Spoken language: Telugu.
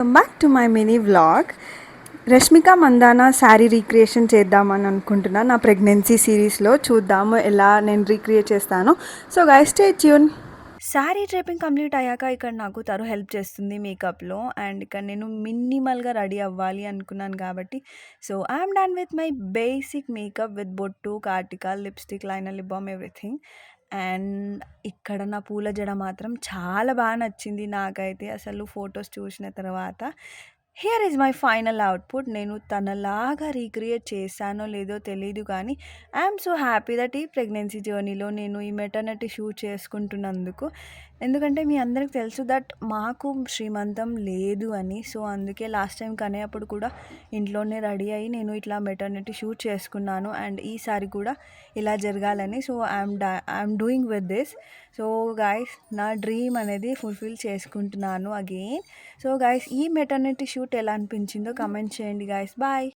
Welcome back to my mini vlog. Rashmika Mandanna sari recreation చేద్దామని అనుకుంటున్నా. నా ప్రెగ్నెన్సీ సిరీస్లో చూద్దాము ఎలా నేను రీక్రియేట్ చేస్తాను. So guys stay tune. Sari draping complete అయ్యాక ఇక్కడ నాకు తను హెల్ప్ చేస్తుంది మేకప్లో. అండ్ ఇక్కడ నేను మినిమల్గా రెడీ అవ్వాలి అనుకున్నాను కాబట్టి so I'm done with my basic makeup with బొట్టు, కాటిక, lipstick, liner, lip balm, everything. And ఇక్కడ నా పూల జడ మాత్రం చాలా బాగా నచ్చింది నాకైతే. అసలు ఫొటోస్ చూసిన తర్వాత here is my final output. నేను తనలాగా రీక్రియేట్ చేశానో లేదో తెలీదు, కానీ ఐఎమ్ సో హ్యాపీ దట్ ఈ ప్రెగ్నెన్సీ జర్నీలో నేను ఈ మెటర్నిటీ షూట్ చేసుకుంటున్నందుకు. ఎందుకంటే మీ అందరికి తెలుసు దట్ మాకు శ్రీమంతం లేదు అని. సో అందుకే లాస్ట్ టైం కనేటప్పుడు కూడా ఇంట్లోనే రెడీ అయ్యి నేను ఇట్లా మెటర్నిటీ షూట్ చేసుకున్నాను. అండ్ ఈసారి కూడా ఇలా జరగాలని so I'm doing with this. So guys నా డ్రీమ్ అనేది ఫుల్ఫిల్ చేసుకుంటున్నాను అగైన్. సో గైస్ ఈ మెటర్నిటీ షూట్ ఎలా అనిపించిందో కమెంట్ చేయండి గైస్. బాయ్.